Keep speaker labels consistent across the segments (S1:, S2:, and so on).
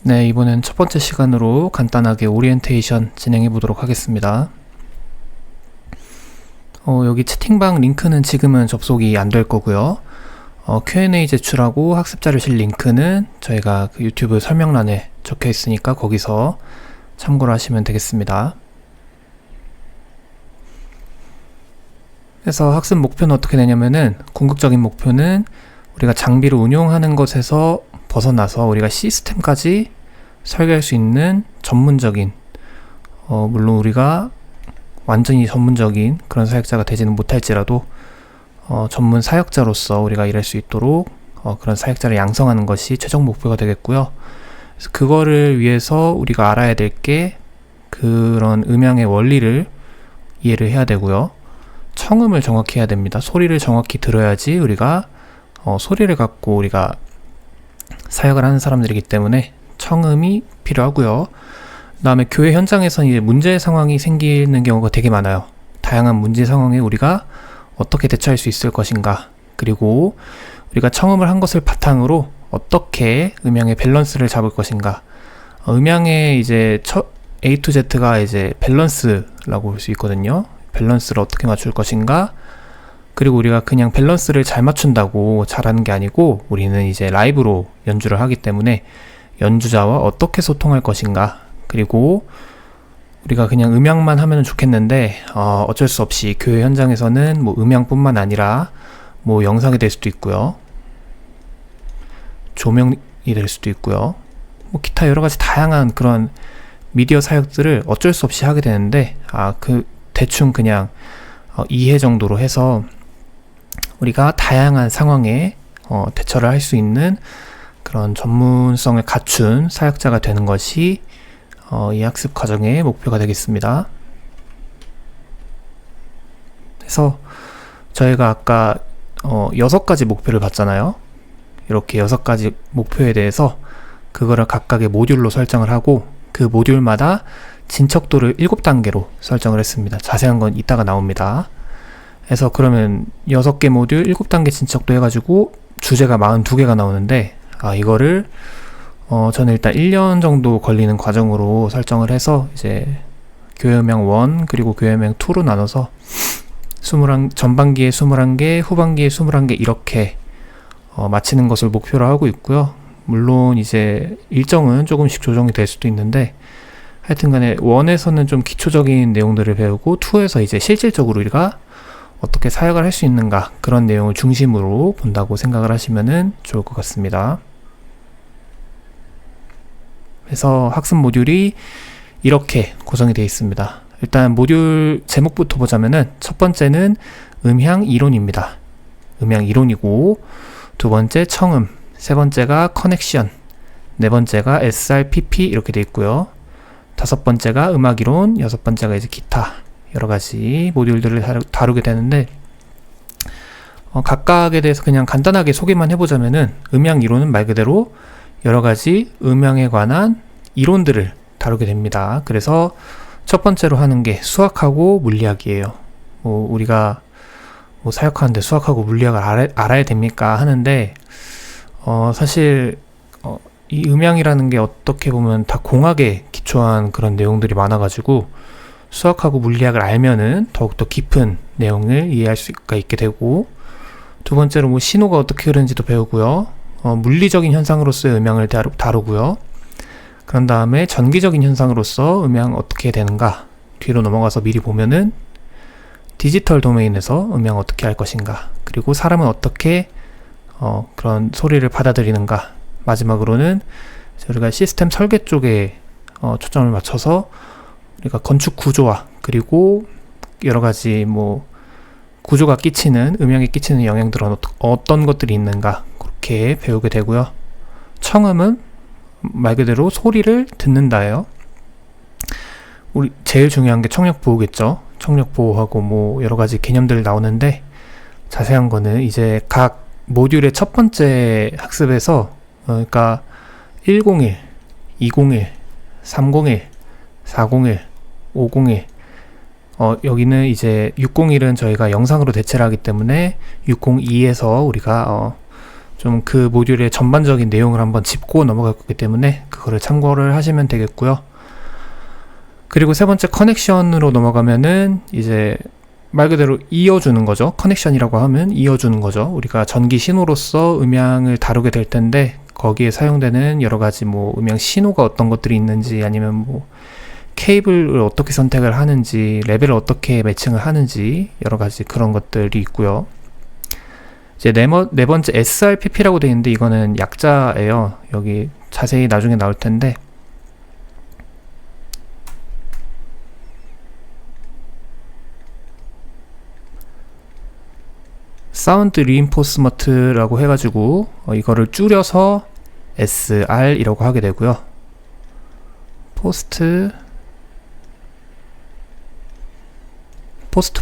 S1: 네, 이번엔 첫 번째 시간으로 간단하게 오리엔테이션 진행해 보도록 하겠습니다. 여기 채팅방 링크는 지금은 접속이 안 될 거고요. Q&A 제출하고 학습 자료실 링크는 저희가 그 유튜브 설명란에 적혀 있으니까 거기서 참고를 하시면 되겠습니다. 그래서 학습 목표는 어떻게 되냐면은, 궁극적인 목표는 우리가 장비를 운용하는 것에서 벗어나서 우리가 시스템까지 설계할 수 있는 전문적인, 물론 우리가 완전히 전문적인 그런 사역자가 되지는 못할지라도 전문 사역자로서 우리가 일할 수 있도록 그런 사역자를 양성하는 것이 최종 목표가 되겠고요. 그래서 그거를 위해서 우리가 알아야 될 게 그런 음향의 원리를 이해를 해야 되고요. 청음을 정확히 해야 됩니다. 소리를 정확히 들어야지 우리가 소리를 갖고 우리가 사역을 하는 사람들이기 때문에 청음이 필요하고요. 그 다음에 교회 현장에서는 이제 문제 상황이 생기는 경우가 되게 많아요. 다양한 문제 상황에 우리가 어떻게 대처할 수 있을 것인가, 그리고 우리가 청음을 한 것을 바탕으로 어떻게 음향의 밸런스를 잡을 것인가. 음향의 이제 A to Z가 이제 밸런스라고 볼 수 있거든요. 밸런스를 어떻게 맞출 것인가. 그리고 우리가 그냥 밸런스를 잘 맞춘다고 잘하는 게 아니고, 우리는 이제 라이브로 연주를 하기 때문에 연주자와 어떻게 소통할 것인가. 그리고 우리가 그냥 음향만 하면 좋겠는데 어쩔 수 없이 교회 현장에서는 뭐 음향뿐만 아니라 뭐 영상이 될 수도 있고요, 조명이 될 수도 있고요, 뭐 기타 여러 가지 다양한 그런 미디어 사역들을 어쩔 수 없이 하게 되는데, 그 대충 그냥 이해 정도로 해서 우리가 다양한 상황에 대처를 할 수 있는 그런 전문성을 갖춘 사역자가 되는 것이 이 학습 과정의 목표가 되겠습니다. 그래서 저희가 아까 6가지 목표를 봤잖아요. 이렇게 6가지 목표에 대해서 그거를 각각의 모듈로 설정을 하고, 그 모듈마다 진척도를 7단계로 설정을 했습니다. 자세한 건 이따가 나옵니다. 그래서 그러면 6개 모듈 7단계 진척도 해가지고 주제가 42개가 나오는데, 이거를 저는 일단 1년 정도 걸리는 과정으로 설정을 해서 이제 교회음향 1 그리고 교회음향 2로 나눠서 전반기에 21개, 후반기에 21개 이렇게 마치는 것을 목표로 하고 있고요. 물론 이제 일정은 조금씩 조정이 될 수도 있는데, 하여튼간에 1에서는 좀 기초적인 내용들을 배우고 2에서 이제 실질적으로 우리가 어떻게 사역을 할 수 있는가, 그런 내용을 중심으로 본다고 생각을 하시면 좋을 것 같습니다. 그래서 학습 모듈이 이렇게 구성이 되어 있습니다. 일단 모듈 제목부터 보자면은, 첫 번째는 음향 이론입니다. 음향 이론이고, 두 번째 청음, 세 번째가 커넥션, 네 번째가 SRPP 이렇게 되어 있고요. 다섯 번째가 음악 이론, 여섯 번째가 이제 기타, 여러 가지 모듈들을 다루게 되는데, 각각에 대해서 그냥 간단하게 소개만 해보자면은, 음향 이론은 말 그대로 여러 가지 음향에 관한 이론들을 다루게 됩니다. 그래서 첫 번째로 하는 게 수학하고 물리학이에요. 우리가 사역하는데 수학하고 물리학을 알아야 됩니까 하는데, 사실 이 음향이라는 게 어떻게 보면 다 공학에 기초한 그런 내용들이 많아가지고, 수학하고 물리학을 알면은 더욱더 깊은 내용을 이해할 수가 있게 되고, 두 번째로 신호가 어떻게 흐르는지도 배우고요, 물리적인 현상으로서의 음향을 다루고요, 그런 다음에 전기적인 현상으로서 음향 어떻게 되는가, 뒤로 넘어가서 미리 보면은 디지털 도메인에서 음향 어떻게 할 것인가, 그리고 사람은 어떻게 그런 소리를 받아들이는가, 마지막으로는 우리가 시스템 설계 쪽에 초점을 맞춰서 우리가 건축 구조와 그리고 여러 가지 구조가 끼치는, 음향에 끼치는 영향들은 어떤 것들이 있는가, 그렇게 배우게 되고요. 청음은 말 그대로 소리를 듣는다예요. 우리 제일 중요한 게 청력 보호겠죠. 청력 보호하고 여러 가지 개념들 나오는데, 자세한 거는 이제 각 모듈의 첫 번째 학습에서, 그러니까 101, 201, 301, 401, 501, 여기는 이제 601은 저희가 영상으로 대체를 하기 때문에 602에서 우리가 좀 그 모듈의 전반적인 내용을 한번 짚고 넘어갈 거기 때문에 그거를 참고를 하시면 되겠고요. 그리고 세 번째 커넥션으로 넘어가면은 이제 말 그대로 이어주는 거죠. 커넥션이라고 하면 이어주는 거죠. 우리가 전기 신호로서 음향을 다루게 될 텐데 거기에 사용되는 여러 가지 뭐 음향 신호가 어떤 것들이 있는지, 아니면 뭐 케이블을 어떻게 선택을 하는지, 레벨을 어떻게 매칭을 하는지, 여러 가지 그런 것들이 있고요. 이제 네 번째 SRPP라고 되어 있는데 이거는 약자예요. 여기 자세히 나중에 나올 텐데, 사운드 리인포스먼트라고 해가지고 이거를 줄여서 SR이라고 하게 되고요. 포스트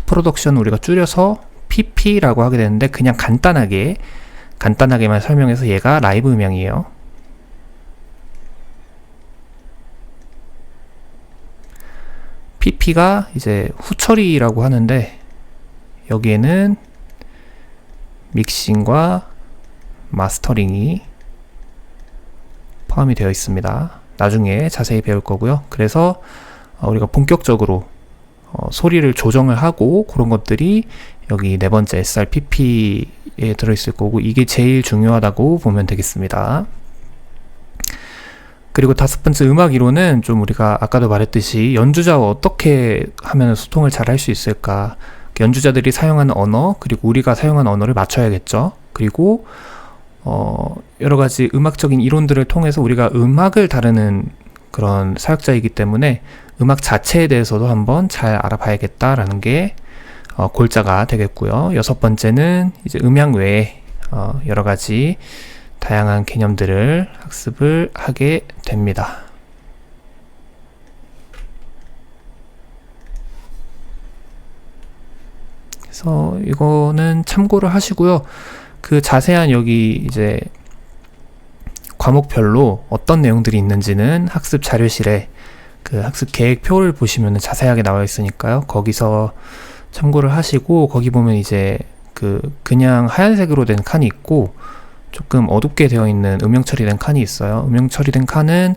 S1: 프로덕션 우리가 줄여서 PP라고 하게 되는데, 그냥 간단하게만 설명해서 얘가 라이브 음향이에요. PP가 이제 후처리라고 하는데, 여기에는 믹싱과 마스터링이 포함이 되어 있습니다. 나중에 자세히 배울 거고요. 그래서 우리가 본격적으로 소리를 조정을 하고 그런 것들이 여기 네 번째 SRPP에 들어있을 거고, 이게 제일 중요하다고 보면 되겠습니다. 그리고 다섯 번째 음악 이론은 좀 우리가 아까도 말했듯이 연주자와 어떻게 하면 소통을 잘 할 수 있을까, 연주자들이 사용하는 언어, 그리고 우리가 사용하는 언어를 맞춰야겠죠. 그리고 여러 가지 음악적인 이론들을 통해서 우리가 음악을 다루는 그런 사역자이기 때문에 음악 자체에 대해서도 한번 잘 알아봐야겠다라는 게 골자가 되겠고요. 여섯 번째는 이제 음향 외에 여러 가지 다양한 개념들을 학습을 하게 됩니다. 그래서 이거는 참고를 하시고요. 그 자세한 여기 이제 과목별로 어떤 내용들이 있는지는 학습 자료실에 그 학습 계획표를 보시면 자세하게 나와 있으니까요. 거기서 참고를 하시고, 거기 보면 이제 그냥 하얀색으로 된 칸이 있고 조금 어둡게 되어 있는 음영 처리된 칸이 있어요. 음영 처리된 칸은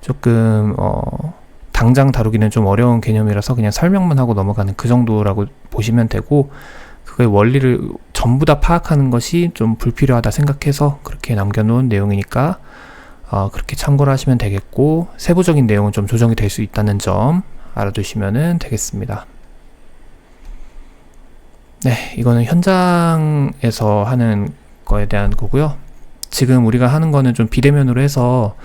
S1: 조금 당장 다루기는 좀 어려운 개념이라서 그냥 설명만 하고 넘어가는 그 정도라고 보시면 되고, 그거의 원리를 전부 다 파악하는 것이 좀 불필요하다 생각해서 그렇게 남겨놓은 내용이니까 그렇게 참고를 하시면 되겠고, 세부적인 내용은 좀 조정이 될 수 있다는 점 알아두시면 되겠습니다. 네, 이거는 현장에서 하는 거에 대한 거고요. 지금 우리가 하는 거는 좀 비대면으로 해서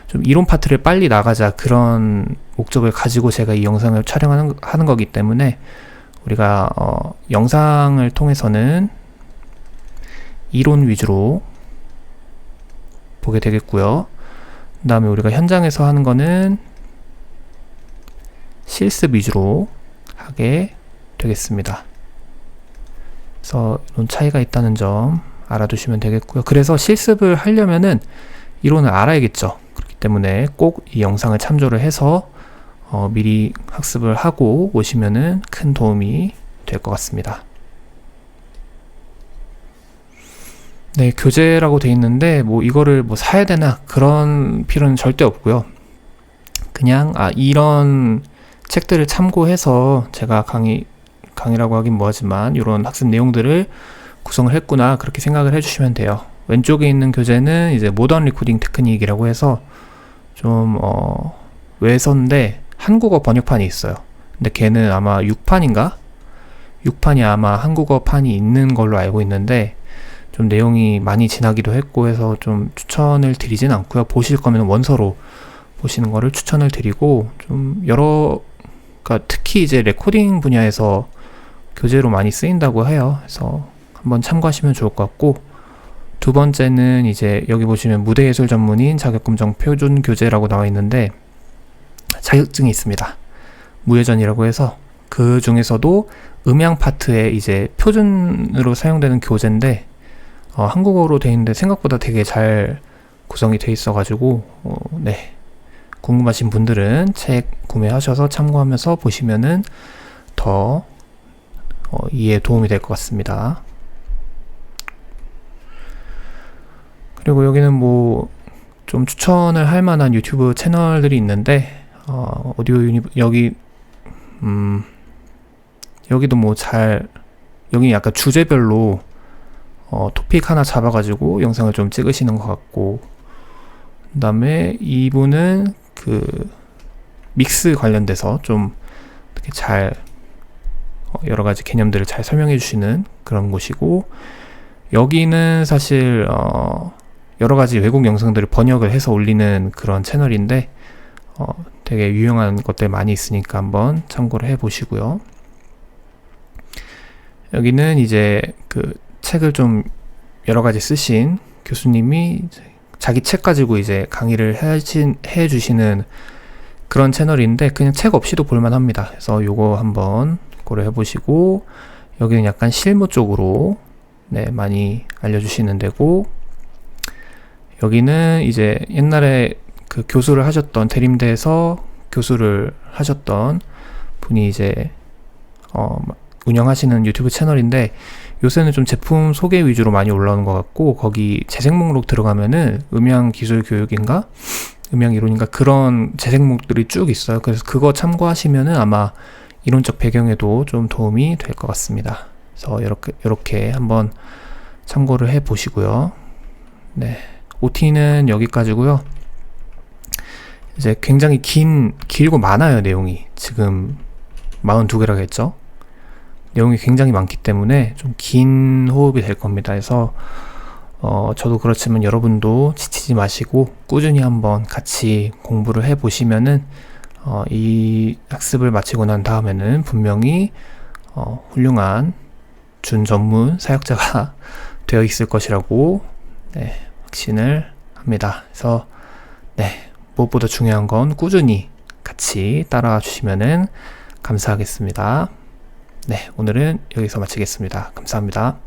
S1: 좀 이론 파트를 빨리 나가자, 그런 목적을 가지고 제가 이 영상을 촬영하는 거기 때문에 우리가 영상을 통해서는 이론 위주로 보게 되겠고요. 그 다음에 우리가 현장에서 하는 거는 실습 위주로 하게 되겠습니다. 그래서 이런 차이가 있다는 점 알아두시면 되겠고요. 그래서 실습을 하려면은 이론을 알아야겠죠. 그렇기 때문에 꼭 이 영상을 참조를 해서 미리 학습을 하고 오시면은 큰 도움이 될 것 같습니다. 네, 교재라고 돼 있는데 뭐 이거를 뭐 사야 되나 그런 필요는 절대 없고요. 그냥 이런 책들을 참고해서 제가 강의라고 하긴 뭐하지만 이런 학습 내용들을 구성을 했구나, 그렇게 생각을 해주시면 돼요. 왼쪽에 있는 교재는 이제 모던 리코딩 테크닉이라고 해서 좀 외서인데 한국어 번역판이 있어요. 근데 걔는 아마 6판인가? 6판이 아마 한국어판이 있는 걸로 알고 있는데 좀 내용이 많이 지나기도 했고 해서 좀 추천을 드리진 않고요. 보실 거면 원서로 보시는 거를 추천을 드리고, 좀 그러니까 특히 이제 레코딩 분야에서 교재로 많이 쓰인다고 해요. 그래서 한번 참고하시면 좋을 것 같고, 두 번째는 이제 여기 보시면 무대예술 전문인 자격검정 표준 교재라고 나와 있는데 자격증이 있습니다. 무예전이라고 해서 그 중에서도 음향 파트에 이제 표준으로 사용되는 교재인데 한국어로 되어 있는데 생각보다 되게 잘 구성이 되어 있어가지고 네, 궁금하신 분들은 책 구매하셔서 참고하면서 보시면은 더 이해에 도움이 될 것 같습니다. 그리고 여기는 뭐 좀 추천을 할 만한 유튜브 채널들이 있는데 오디오 여기 여기도 뭐 여기 약간 주제별로 토픽 하나 잡아가지고 영상을 좀 찍으시는 것 같고, 그 다음에 이분은 그 믹스 관련돼서 좀 이렇게 잘 여러 가지 개념들을 잘 설명해 주시는 그런 곳이고, 여기는 사실 여러 가지 외국 영상들을 번역을 해서 올리는 그런 채널인데 되게 유용한 것들 많이 있으니까 한번 참고를 해 보시고요. 여기는 이제 그 책을 좀 여러 가지 쓰신 교수님이 자기 책 가지고 이제 강의를 해 주시는 그런 채널인데, 그냥 책 없이도 볼만합니다. 그래서 요거 한번 고려해 보시고, 여기는 약간 실무 쪽으로 많이 알려주시는 데고, 여기는 이제 옛날에 그 교수를 하셨던, 대림대에서 교수를 하셨던 분이 이제 운영하시는 유튜브 채널인데, 요새는 좀 제품 소개 위주로 많이 올라오는 것 같고, 거기 재생 목록 들어가면은 음향기술교육인가 음향이론인가 그런 재생 목록들이 쭉 있어요. 그래서 그거 참고하시면은 아마 이론적 배경에도 좀 도움이 될 것 같습니다. 그래서 이렇게 한번 참고를 해 보시고요. 네, OT는 여기까지고요. 이제 굉장히 길고 많아요. 내용이 지금 42개라고 했죠. 내용이 굉장히 많기 때문에 좀 긴 호흡이 될 겁니다. 그래서 저도 그렇지만 여러분도 지치지 마시고 꾸준히 한번 같이 공부를 해 보시면은 이 학습을 마치고 난 다음에는 분명히 훌륭한 준전문 사역자가 되어 있을 것이라고 확신을 합니다. 그래서 무엇보다 중요한 건 꾸준히 같이 따라와 주시면은 감사하겠습니다. 오늘은 여기서 마치겠습니다. 감사합니다.